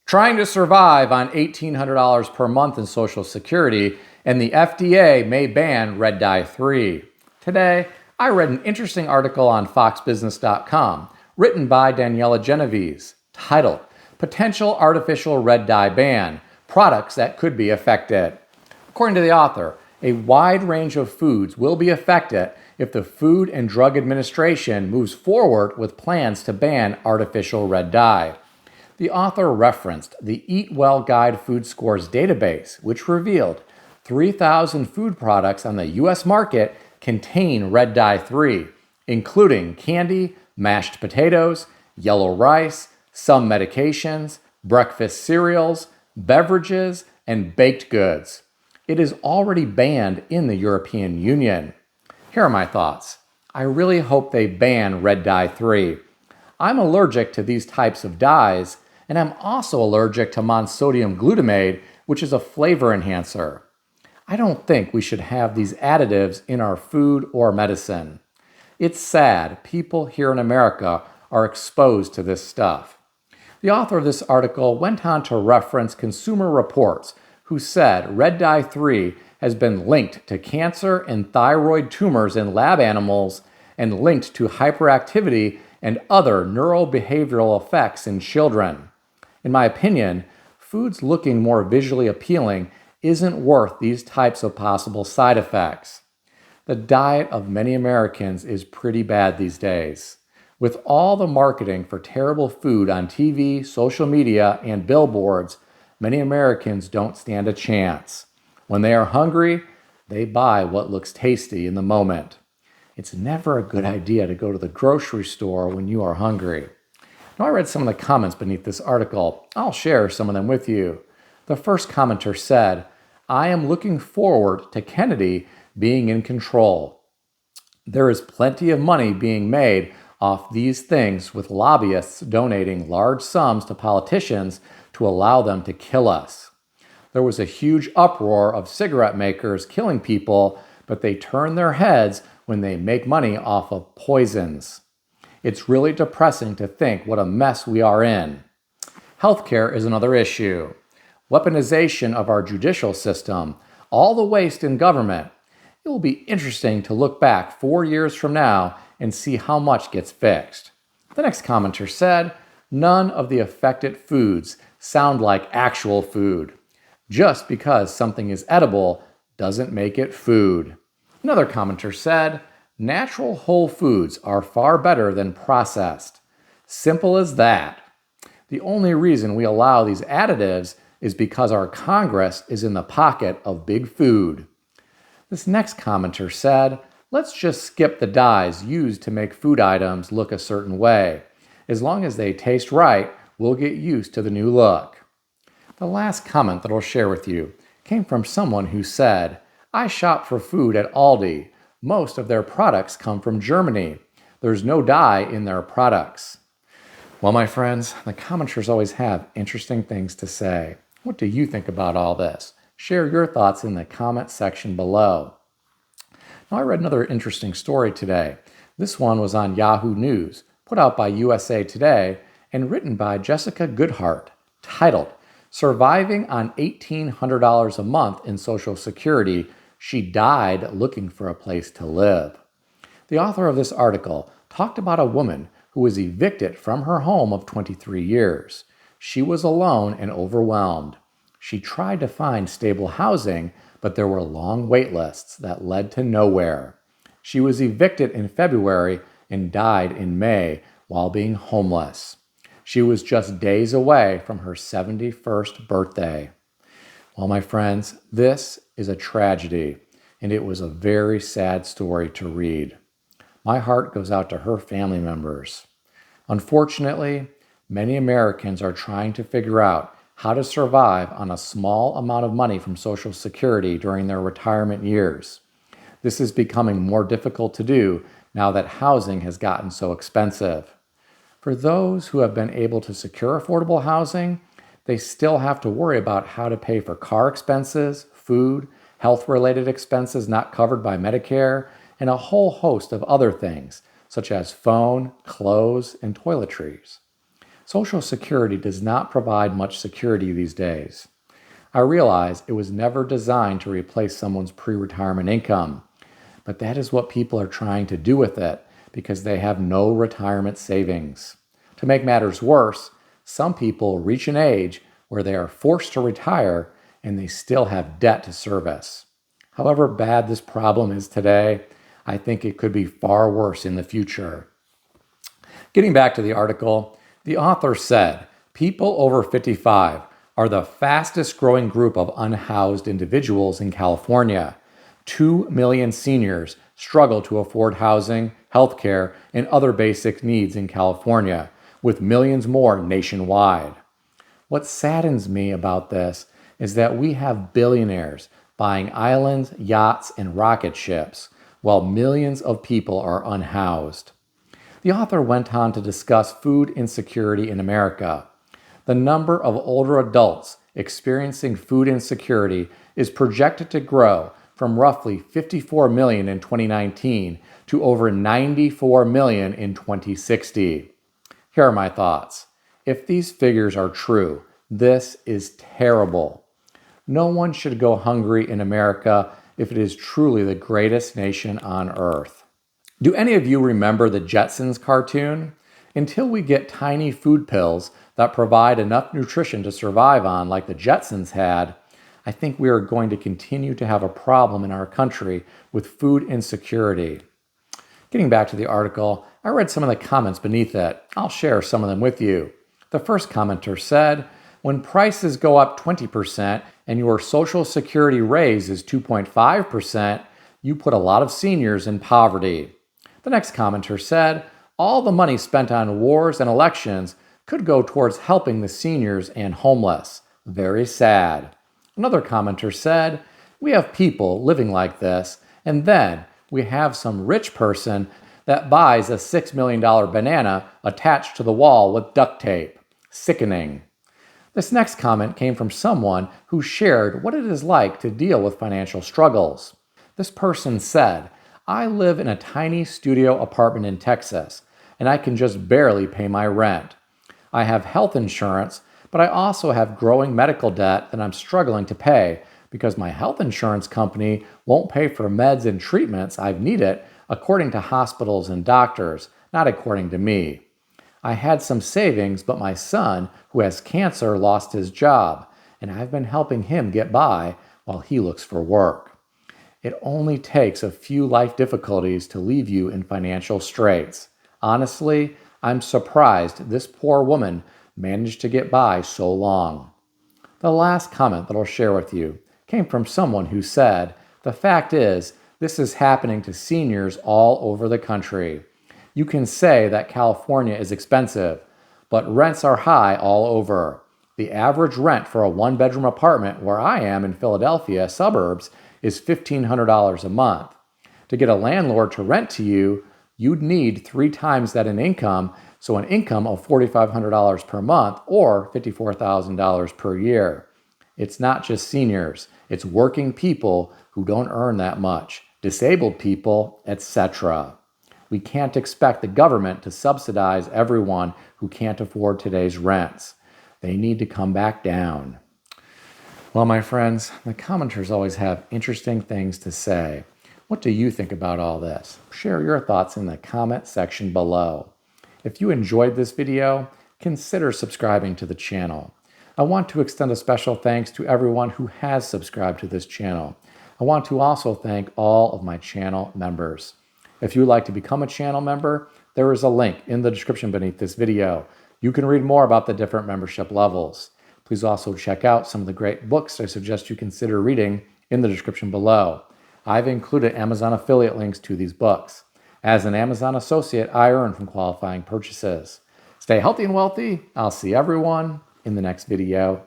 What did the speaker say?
Trying to survive on $1,800 per month in Social Security, and the FDA may ban red dye 3. Today, I read an interesting article on foxbusiness.com written by Daniela Genovese, titled Potential Artificial Red Dye Ban, Products That Could Be Affected. According to the author, a wide range of foods will be affected if the Food and Drug Administration moves forward with plans to ban artificial red dye. The author referenced the Eat Well Guide Food Scores database, which revealed 3,000 food products on the U.S. market contain red dye 3, including candy, mashed potatoes, yellow rice, some medications, breakfast cereals, beverages, and baked goods. It is already banned in the European Union. Here are my thoughts. I really hope they ban red dye 3. I'm allergic to these types of dyes, and I'm also allergic to monosodium glutamate, which is a flavor enhancer. I don't think we should have these additives in our food or medicine. It's sad people here in America are exposed to this stuff. The author of this article went on to reference Consumer Reports, who said red dye 3 has been linked to cancer and thyroid tumors in lab animals and linked to hyperactivity and other neurobehavioral effects in children. In my opinion, foods looking more visually appealing isn't worth these types of possible side effects. The diet of many Americans is pretty bad these days. With all the marketing for terrible food on TV, social media, and billboards, many Americans don't stand a chance. When they are hungry, they buy what looks tasty in the moment. It's never a good idea to go to the grocery store when you are hungry. Now, I read some of the comments beneath this article. I'll share some of them with you. The first commenter said, "I am looking forward to Kennedy being in control. There is plenty of money being made off these things with lobbyists donating large sums to politicians to allow them to kill us. There was a huge uproar of cigarette makers killing people, but they turn their heads when they make money off of poisons. It's really depressing to think what a mess we are in." Healthcare is another issue. Weaponization of our judicial system, all the waste in government. It will be interesting to look back 4 years from now and see how much gets fixed. The next commenter said, "None of the affected foods sound like actual food. Just because something is edible doesn't make it food." Another commenter said, "Natural whole foods are far better than processed. Simple as that. The only reason we allow these additives is because our Congress is in the pocket of big food." This next commenter said, "Let's just skip the dyes used to make food items look a certain way. As long as they taste right, we'll get used to the new look." The last comment that I'll share with you came from someone who said, "I shop for food at Aldi. Most of their products come from Germany. There's no dye in their products." Well, my friends, the commenters always have interesting things to say. What do you think about all this? Share your thoughts in the comment section below. Now, I read another interesting story today. This one was on Yahoo News, put out by USA Today, and written by Jessica Goodhart, titled "Surviving on $1,800 a month in Social Security, She Died Looking for a Place to Live." The author of this article talked about a woman who was evicted from her home of 23 years. She was alone and overwhelmed. She tried to find stable housing, but there were long wait lists that led to nowhere. She was evicted in February and died in May while being homeless. She was just days away from her 71st birthday. Well, my friends, this is a tragedy, and it was a very sad story to read. My heart goes out to her family members. Unfortunately, many Americans are trying to figure out how to survive on a small amount of money from Social Security during their retirement years. This is becoming more difficult to do now that housing has gotten so expensive. For those who have been able to secure affordable housing, they still have to worry about how to pay for car expenses, food, health-related expenses not covered by Medicare, and a whole host of other things, such as phone, clothes, and toiletries. Social Security does not provide much security these days. I realize it was never designed to replace someone's pre-retirement income, but that is what people are trying to do with it because they have no retirement savings. To make matters worse, some people reach an age where they are forced to retire and they still have debt to service. However bad this problem is today, I think it could be far worse in the future. Getting back to the article, the author said, people over 55 are the fastest growing group of unhoused individuals in California. 2 million seniors struggle to afford housing, health care, and other basic needs in California, with millions more nationwide. What saddens me about this is that we have billionaires buying islands, yachts, and rocket ships, while millions of people are unhoused. The author went on to discuss food insecurity in America. The number of older adults experiencing food insecurity is projected to grow from roughly 54 million in 2019 to over 94 million in 2060. Here are my thoughts. If these figures are true, this is terrible. No one should go hungry in America if it is truly the greatest nation on earth. Do any of you remember the Jetsons cartoon? Until we get tiny food pills that provide enough nutrition to survive on like the Jetsons had, I think we are going to continue to have a problem in our country with food insecurity. Getting back to the article, I read some of the comments beneath it. I'll share some of them with you. The first commenter said, when prices go up 20% and your Social Security raise is 2.5%, you put a lot of seniors in poverty. The next commenter said, all the money spent on wars and elections could go towards helping the seniors and homeless. Very sad. Another commenter said, we have people living like this, and then we have some rich person that buys a $6 million banana attached to the wall with duct tape. Sickening. This next comment came from someone who shared what it is like to deal with financial struggles. This person said, I live in a tiny studio apartment in Texas, and I can just barely pay my rent. I have health insurance, but I also have growing medical debt that I'm struggling to pay because my health insurance company won't pay for meds and treatments I've needed according to hospitals and doctors, not according to me. I had some savings, but my son, who has cancer, lost his job, and I've been helping him get by while he looks for work. It only takes a few life difficulties to leave you in financial straits. Honestly, I'm surprised this poor woman managed to get by so long. The last comment that I'll share with you came from someone who said, the fact is, this is happening to seniors all over the country. You can say that California is expensive, but rents are high all over. The average rent for a one-bedroom apartment where I am in Philadelphia suburbs is $1,500 a month. To get a landlord to rent to you, you'd need 3 times that in income, so an income of $4,500 per month or $54,000 per year. It's not just seniors, it's working people who don't earn that much, disabled people, etc. We can't expect the government to subsidize everyone who can't afford today's rents. They need to come back down. Well, my friends, the commenters always have interesting things to say. What do you think about all this? Share your thoughts in the comment section below. If you enjoyed this video, consider subscribing to the channel. I want to extend a special thanks to everyone who has subscribed to this channel. I want to also thank all of my channel members. If you would like to become a channel member, there is a link in the description beneath this video. You can read more about the different membership levels. Please also check out some of the great books I suggest you consider reading in the description below. I've included Amazon affiliate links to these books. As an Amazon associate, I earn from qualifying purchases. Stay healthy and wealthy. I'll see everyone in the next video.